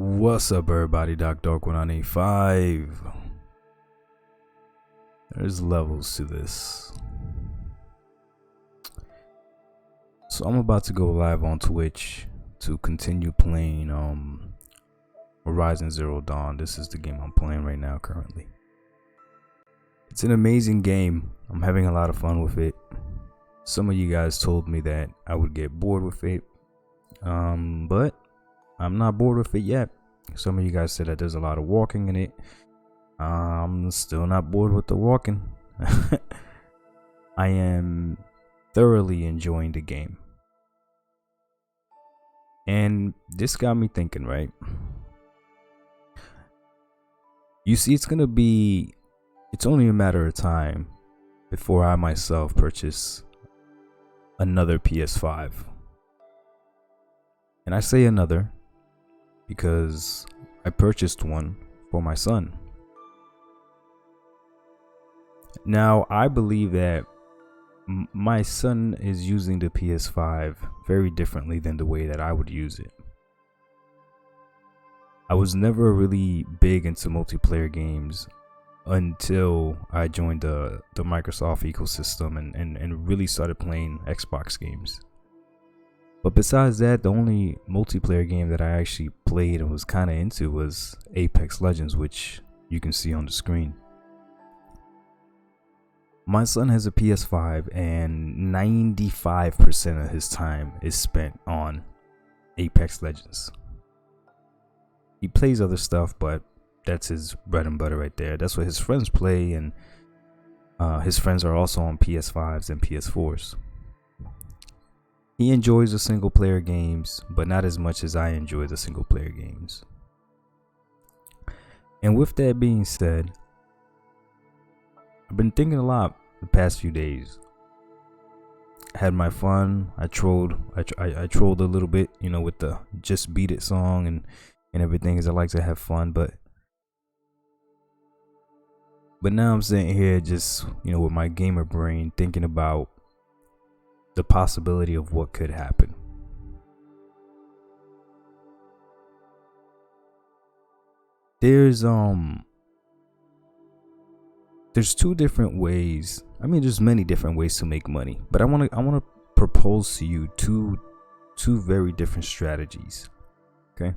What's up, everybody? Dark 1985. There's levels to this. So I'm about to go live on Twitch to continue playing Horizon Zero Dawn. This is the game I'm playing right now currently. It's an amazing game. I'm having a lot of fun with it. Some of you guys told me that I would get bored with it. But I'm not bored with it yet. Some of you guys said that there's a lot of walking in it. I'm still not bored with the walking. I am thoroughly enjoying the game. And this got me thinking, right? You see, it's only a matter of time before I myself purchase another PS5. And I say another because I purchased one for my son. Now, I believe that my son is using the PS5 very differently than the way that I would use it. I was never really big into multiplayer games until I joined the Microsoft ecosystem and really started playing Xbox games. But besides that, the only multiplayer game that I actually played and was kind of into was Apex Legends, which you can see on the screen. My son has a PS5 and 95% of his time is spent on Apex Legends. He plays other stuff, but that's his bread and butter right there. That's what his friends play, and his friends are also on PS5s and PS4s. He enjoys the single player games, but not as much as I enjoy the single player games. And with that being said, I've been thinking a lot the past few days. Had my fun. I trolled a little bit, with the Just Beat It song and everything, as I like to have fun, but now I'm sitting here just, with my gamer brain thinking about the possibility of what could happen. There's two different ways. I mean, there's many different ways to make money, but I want to propose to you two very different strategies. Okay?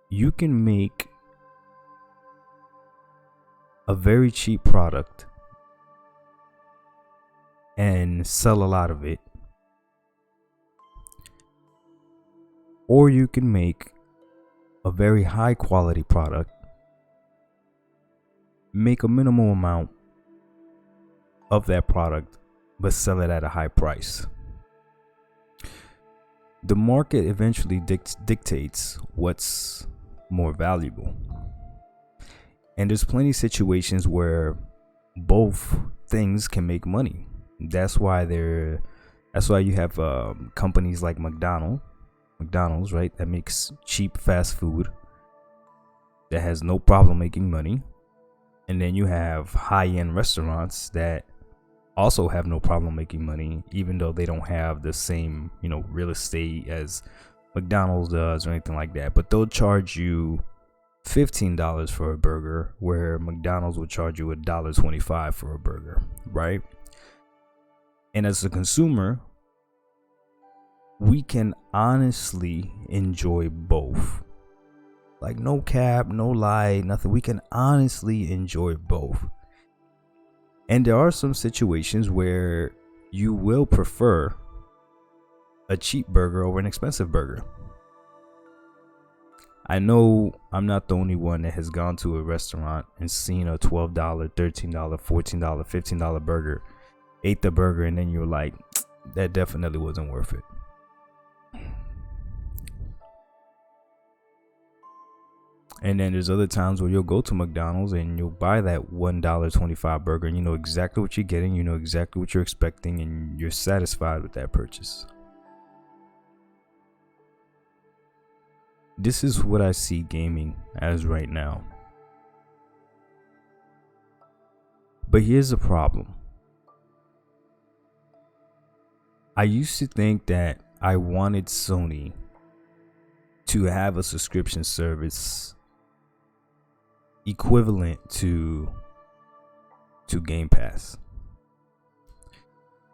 You can make a very cheap product and sell a lot of it, or you can make a very high quality product, make a minimal amount of that product, but sell it at a high price. The market eventually dictates what's more valuable, and there's plenty of situations where both things can make money. That's why you have companies like McDonald's, right? That makes cheap fast food that has no problem making money. And then you have high-end restaurants that also have no problem making money, even though they don't have the same, real estate as McDonald's does or anything like that. But they'll charge you $15 for a burger, where McDonald's will charge you $1.25 for a burger, right? And as a consumer, we can honestly enjoy both. Like, no cap, no lie, nothing. We can honestly enjoy both. And there are some situations where you will prefer a cheap burger over an expensive burger. I know I'm not the only one that has gone to a restaurant and seen a $12, $13, $14, $15 burger, ate the burger, and then you're like, that definitely wasn't worth it. And then there's other times where you'll go to McDonald's and you'll buy that $1.25 burger, and you know exactly what you're getting, you know exactly what you're expecting, and you're satisfied with that purchase. This is what I see gaming as right now. But here's the problem. I used to think that I wanted Sony to have a subscription service equivalent to Game Pass.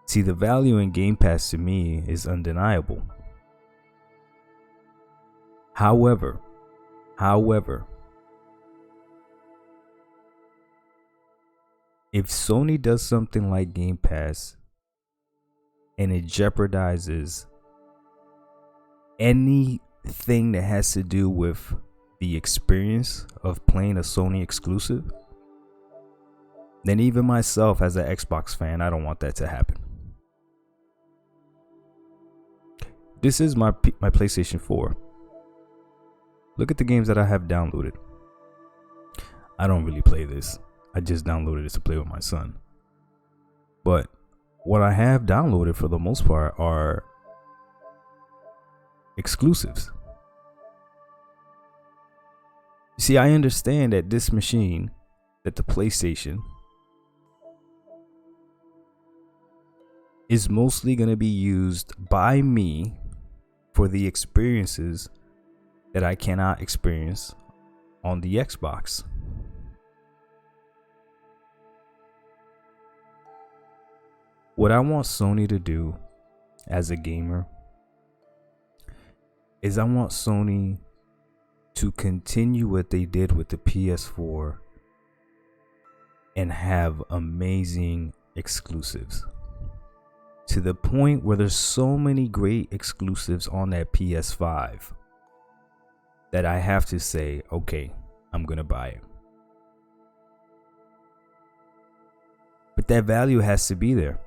See, the value in Game Pass to me is undeniable. However, if Sony does something like Game Pass and it jeopardizes anything that has to do with the experience of playing a Sony exclusive, then even myself as an Xbox fan, I don't want that to happen. This is my PlayStation 4. Look at the games that I have downloaded. I don't really play this. I just downloaded it to play with my son. But what I have downloaded for the most part are exclusives. You see, I understand that this machine, that the PlayStation, is mostly going to be used by me for the experiences that I cannot experience on the Xbox. What I want Sony to do as a gamer is I want Sony to continue what they did with the PS4 and have amazing exclusives. To the point where there's so many great exclusives on that PS5 that I have to say, okay, I'm gonna buy it. But that value has to be there.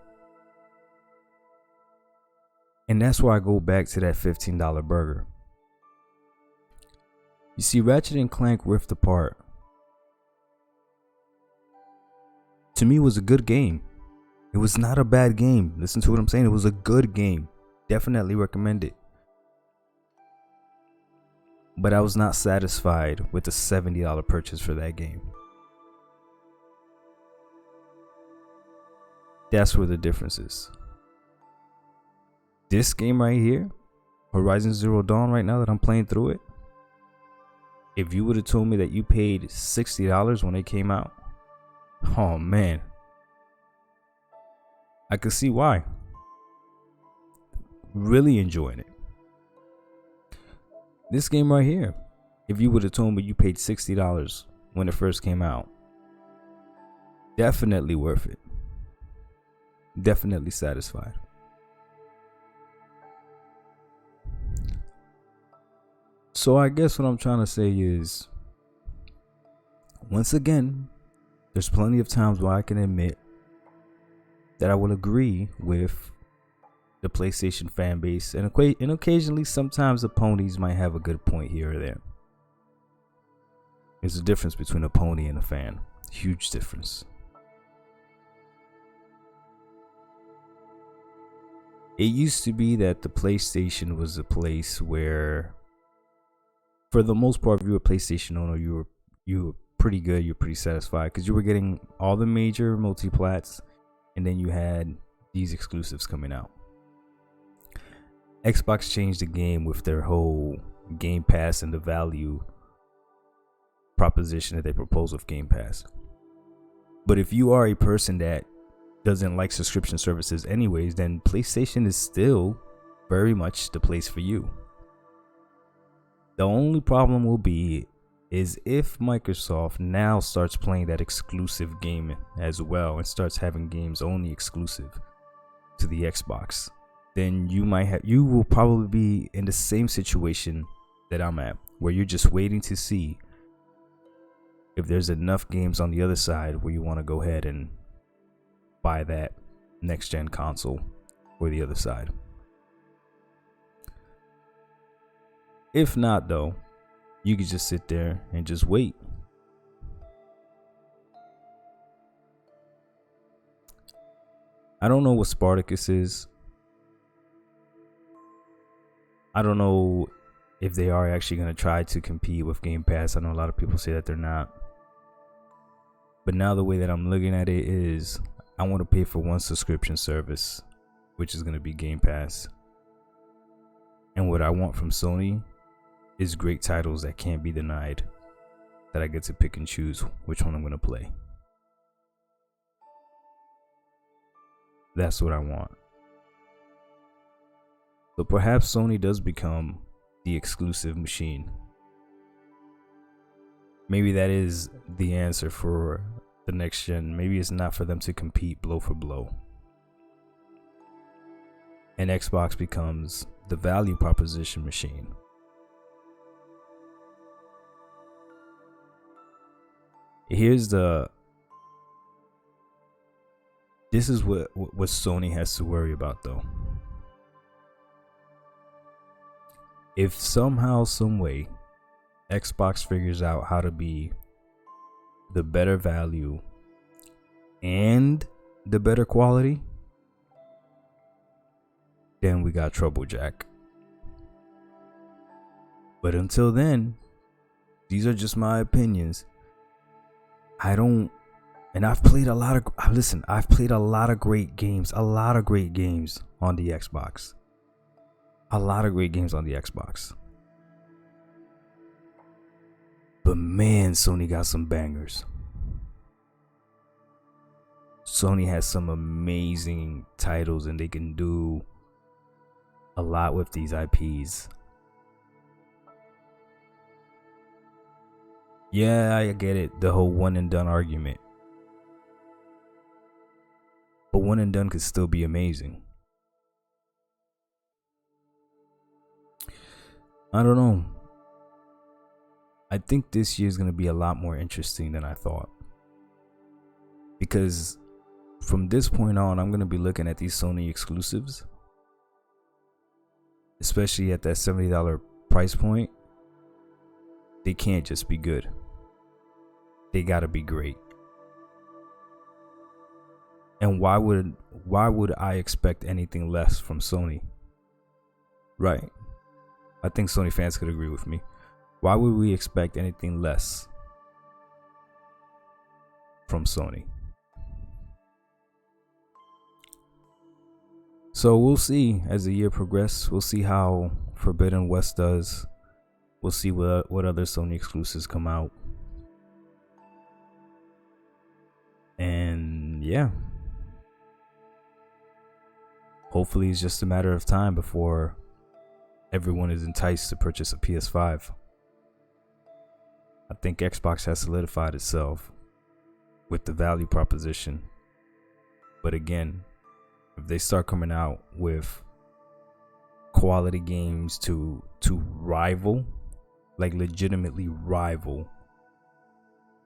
And that's why I go back to that $15 burger. You see, Ratchet and Clank Rift Apart, to me, was a good game. It was not a bad game. Listen to what I'm saying. It was a good game. Definitely recommend it. But I was not satisfied with the $70 purchase for that game. That's where the difference is. This game right here, Horizon Zero Dawn, right now that I'm playing through it, if you would have told me that you paid $60 when it came out, oh man, I could see why. Really enjoying it. This game right here, if you would have told me you paid $60 when it first came out, definitely worth it. Definitely satisfied. So I guess what I'm trying to say is, once again, there's plenty of times where I can admit that I will agree with the PlayStation fan base, and occasionally, sometimes the ponies might have a good point here or there. There's a difference between a pony and a fan. Huge difference. It used to be that the PlayStation was a place where, for the most part, if you were a PlayStation owner, you were pretty good. You're pretty satisfied because you were getting all the major multiplats, and then you had these exclusives coming out. Xbox changed the game with their whole Game Pass and the value proposition that they propose with Game Pass. But if you are a person that doesn't like subscription services anyways, then PlayStation is still very much the place for you. The only problem will be is if Microsoft now starts playing that exclusive game as well and starts having games only exclusive to the Xbox, then you will probably be in the same situation that I'm at, where you're just waiting to see if there's enough games on the other side where you want to go ahead and buy that next gen console for the other side. If not, though, you could just sit there and just wait. I don't know what Spartacus is. I don't know if they are actually going to try to compete with Game Pass. I know a lot of people say that they're not. But now the way that I'm looking at it is, I want to pay for one subscription service, which is going to be Game Pass. And what I want from Sony is great titles that can't be denied, that I get to pick and choose which one I'm going to play. That's what I want. So perhaps Sony does become the exclusive machine. Maybe that is the answer for the next gen. Maybe it's not for them to compete blow for blow. And Xbox becomes the value proposition machine. This is what Sony has to worry about, though. If somehow, some way, Xbox figures out how to be the better value and the better quality, then we got trouble, Jack. But until then, these are just my opinions. I've played a lot of great games on the Xbox. A lot of great games on the Xbox. But man, Sony got some bangers. Sony has some amazing titles, and they can do a lot with these IPs. Yeah, I get it. The whole one and done argument. But one and done could still be amazing. I don't know. I think this year is going to be a lot more interesting than I thought. Because from this point on, I'm going to be looking at these Sony exclusives. Especially at that $70 price point. They can't just be good. They got to be great. And why would I expect anything less from Sony? Right. I think Sony fans could agree with me. Why would we expect anything less from Sony? So we'll see as the year progresses. We'll see how Forbidden West does. We'll see what other Sony exclusives come out. And yeah. Hopefully it's just a matter of time before everyone is enticed to purchase a PS5. I think Xbox has solidified itself with the value proposition. But again, if they start coming out with quality games to rival, like legitimately rival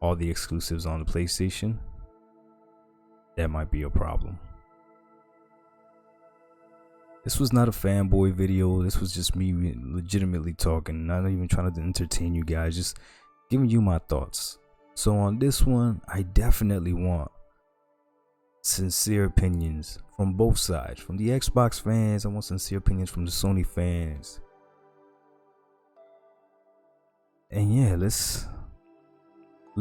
all the exclusives on the PlayStation, that might be a problem. This was not a fanboy video. This was just me legitimately talking. Not even trying to entertain you guys. Just giving you my thoughts. So on this one, I definitely want sincere opinions from both sides. From the Xbox fans, I want sincere opinions from the Sony fans. And yeah, let's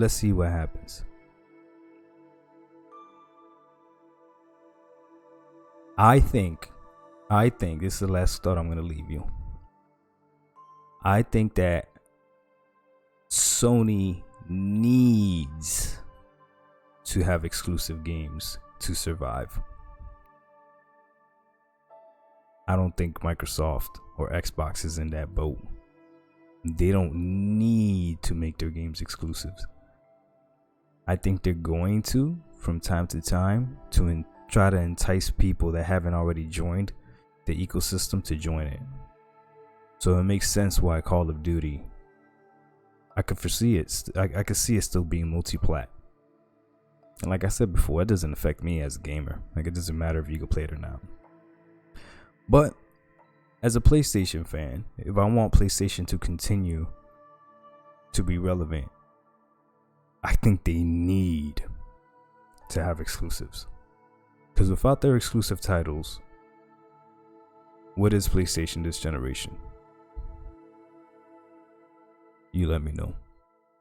see what happens. I think this is the last thought I'm going to leave you. I think that Sony needs to have exclusive games to survive. I don't think Microsoft or Xbox is in that boat. They don't need to make their games exclusives. I think they're going to, from time to time, to try to entice people that haven't already joined the ecosystem to join it. So it makes sense why Call of Duty, I could foresee it. I could see it still being multi-plat. And like I said before, it doesn't affect me as a gamer. Like, it doesn't matter if you can play it or not. But as a PlayStation fan, if I want PlayStation to continue to be relevant, I think they need to have exclusives. Because without their exclusive titles, what is PlayStation this generation? You let me know.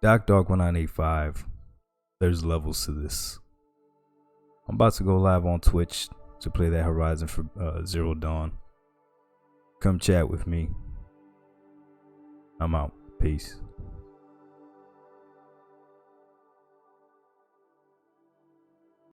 DocDog1985. There's levels to this. I'm about to go live on Twitch to play that Horizon for Zero Dawn. Come chat with me. I'm out. Peace.